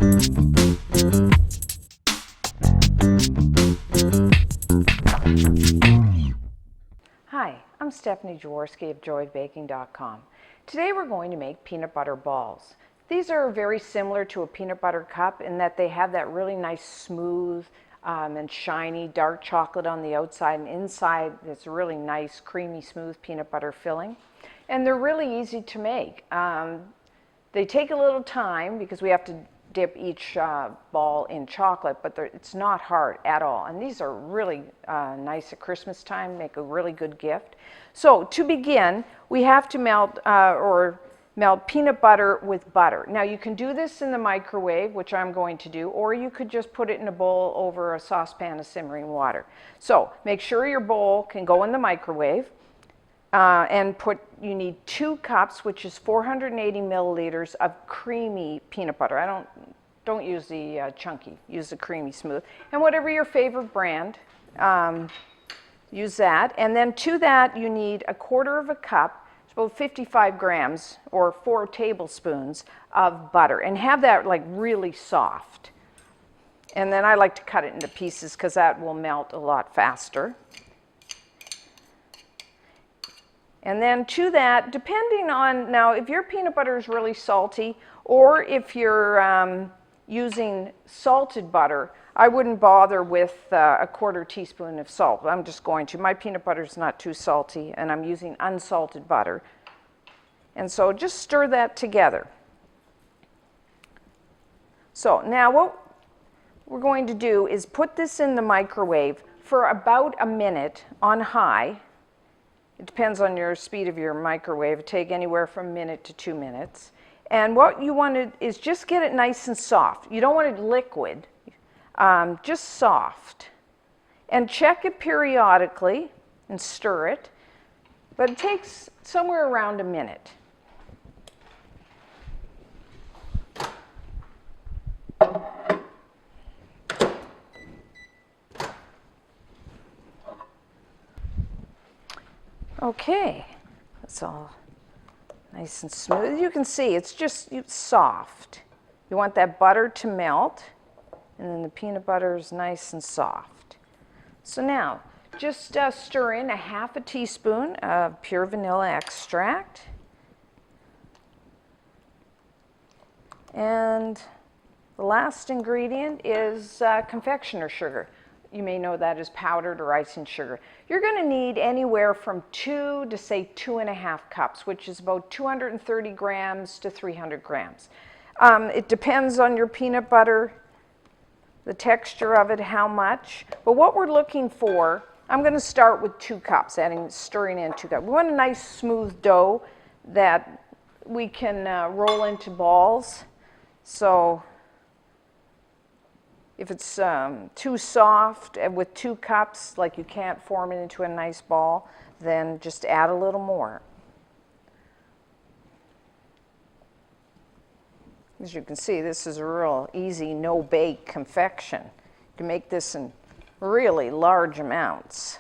Hi, I'm Stephanie Jaworski of joyofbaking.com. Today we're going to make peanut butter balls. These are very similar to a peanut butter cup in that they have that really nice smooth and shiny dark chocolate on the outside, and inside it's a really nice creamy smooth peanut butter filling. And they're really easy to make. They take a little time because we have to dip each ball in chocolate, but it's not hard at all. And these are really nice at Christmas time, make a really good gift. So to begin, we have to melt peanut butter with butter. Now you can do this in the microwave, which I'm going to do, or you could just put it in a bowl over a saucepan of simmering water. So make sure your bowl can go in the microwave. You need 2 cups, which is 480 milliliters of creamy peanut butter. Don't use the chunky, use the creamy smooth. And whatever your favorite brand, use that. And then to that you need 1/4 cup, it's about 55 grams or 4 tablespoons of butter. And have that like really soft. And then I like to cut it into pieces because that will melt a lot faster. And then to that, depending on, now if your peanut butter is really salty, or if you're using salted butter, I wouldn't bother with 1/4 teaspoon of salt. I'm just going to. My peanut butter is not too salty, and I'm using unsalted butter. And so just stir that together. So now what we're going to do is put this in the microwave for about a minute on high. It depends on your speed of your microwave. It take anywhere from a minute to 2 minutes. And what you want to is just get it nice and soft. You don't want it liquid, just soft. And check it periodically and stir it. But it takes somewhere around a minute. Okay, that's all nice and smooth. You can see it's just soft. You want that butter to melt, and then the peanut butter is nice and soft. So now, just stir in 1/2 teaspoon of pure vanilla extract. And the last ingredient is confectioner sugar. You may know that as powdered or icing sugar. You're going to need anywhere from 2 to say 2.5 cups, which is about 230 grams to 300 grams. It depends on your peanut butter, the texture of it, how much. But what we're looking for, I'm going to start with 2 cups, stirring in 2 cups. We want a nice smooth dough that we can roll into balls. So if it's too soft and with 2 cups, like you can't form it into a nice ball, then just add a little more. As you can see, this is a real easy, no-bake confection. You can make this in really large amounts.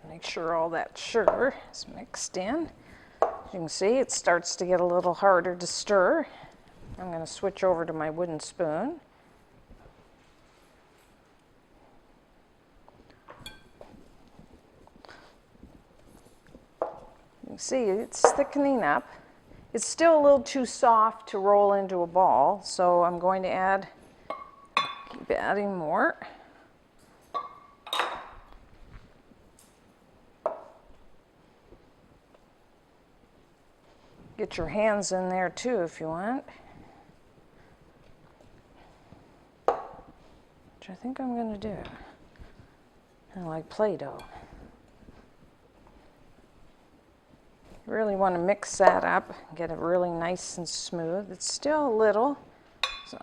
Make sure all that sugar is mixed in. As you can see, it starts to get a little harder to stir. I'm going to switch over to my wooden spoon. You can see it's thickening up. It's still a little too soft to roll into a ball, so I'm going to keep adding more. Get your hands in there too if you want. Which I think I'm going to do. Kind of like Play-Doh. You really want to mix that up, get it really nice and smooth. It's still a little, so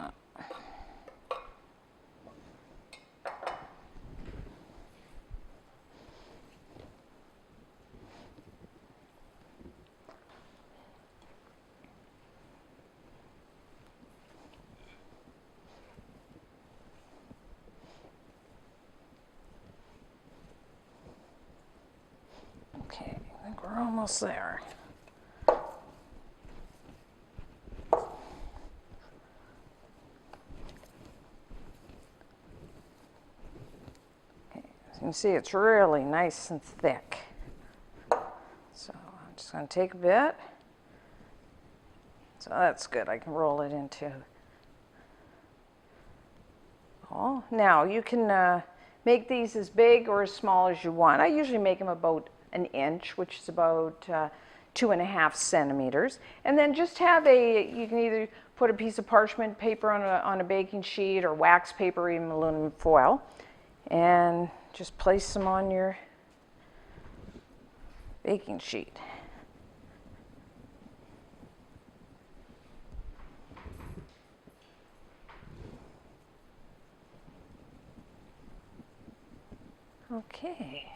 almost there. You can see it's really nice and thick. So I'm just going to take a bit. So that's good. I can roll it into. Oh, now you can make these as big or as small as you want. I usually make them about an inch, which is about 2.5 centimeters. And then just have you can either put a piece of parchment paper on a baking sheet or wax paper or even aluminum foil. And just place them on your baking sheet. Okay,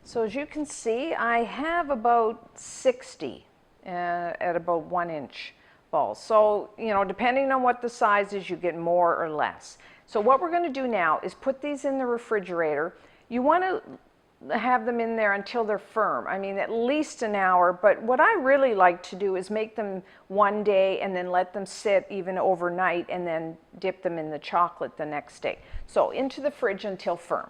so as you can see, I have about 60 at about 1 inch balls. So, you know, depending on what the size is, you get more or less. So what we're going to do now is put these in the refrigerator. You want to have them in there until they're firm. I mean, at least an hour, but what I really like to do is make them one day and then let them sit even overnight and then dip them in the chocolate the next day. So into the fridge until firm.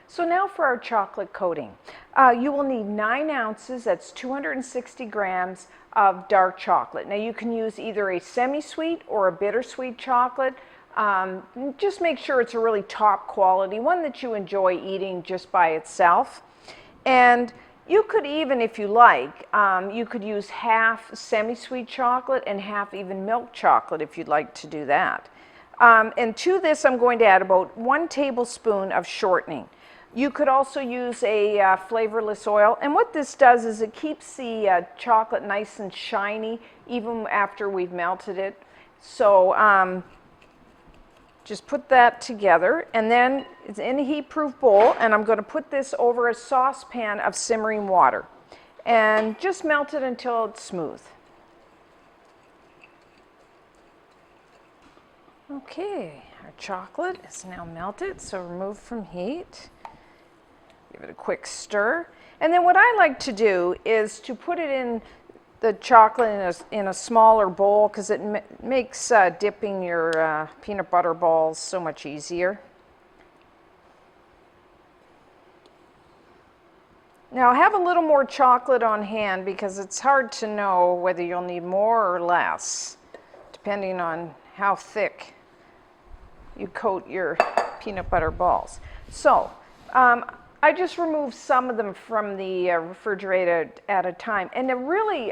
So now for our chocolate coating. You will need 9 ounces, that's 260 grams of dark chocolate. Now you can use either a semi-sweet or a bittersweet chocolate. Just make sure it's a really top quality, one that you enjoy eating just by itself. And you could even, if you like, you could use half semi-sweet chocolate and half even milk chocolate if you'd like to do that. And to this I'm going to add about 1 tablespoon of shortening. You could also use a flavorless oil, and what this does is it keeps the chocolate nice and shiny even after we've melted it. So just put that together, and then it's in a heat-proof bowl, and I'm going to put this over a saucepan of simmering water and just melt it until it's smooth. Okay, our chocolate is now melted, so remove from heat. Give it a quick stir. And then what I like to do is to put it in the chocolate in a smaller bowl because it makes dipping your peanut butter balls so much easier. Now have a little more chocolate on hand because it's hard to know whether you'll need more or less depending on how thick you coat your peanut butter balls. So I just removed some of them from the refrigerator at a time. And a really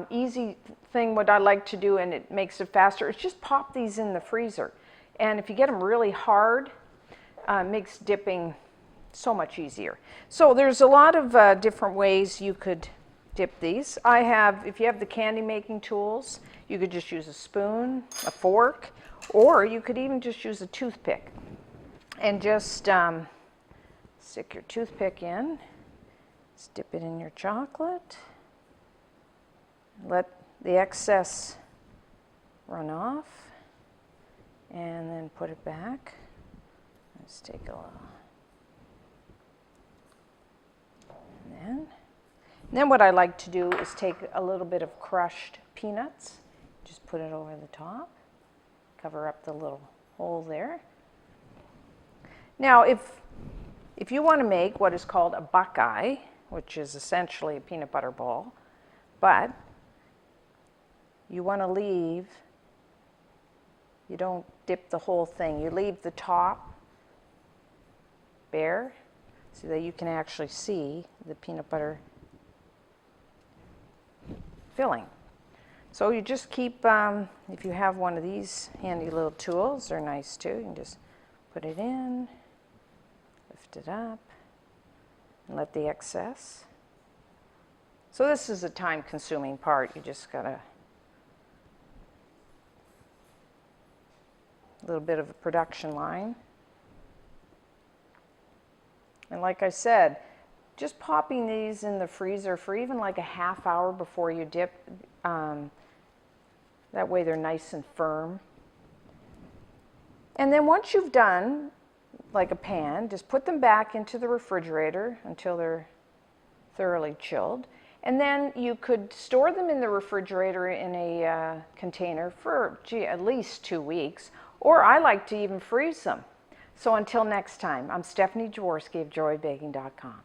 easy thing what I like to do, and it makes it faster, is just pop these in the freezer. And if you get them really hard, it makes dipping so much easier. So there's a lot of different ways you could dip these. If you have the candy making tools, you could just use a spoon, a fork, or you could even just use a toothpick. And just stick your toothpick in, just dip it in your chocolate, let the excess run off, and then put it back. Let's take a little. And then what I like to do is take a little bit of crushed peanuts, just put it over the top, cover up the little hole there. Now if you want to make what is called a Buckeye, which is essentially a peanut butter ball, but you want to leave, you don't dip the whole thing, you leave the top bare so that you can actually see the peanut butter filling. So you just keep, if you have one of these handy little tools, they're nice too, you can just put it in, lift it up, and let the excess. So this is a time-consuming part. You just got a little bit of a production line. And like I said, just popping these in the freezer for even like a half hour before you dip, that way they're nice and firm. And then once you've done like a pan, just put them back into the refrigerator until they're thoroughly chilled. And then you could store them in the refrigerator in a container for, at least 2 weeks, or I like to even freeze them. So until next time, I'm Stephanie Jaworski of joybaking.com.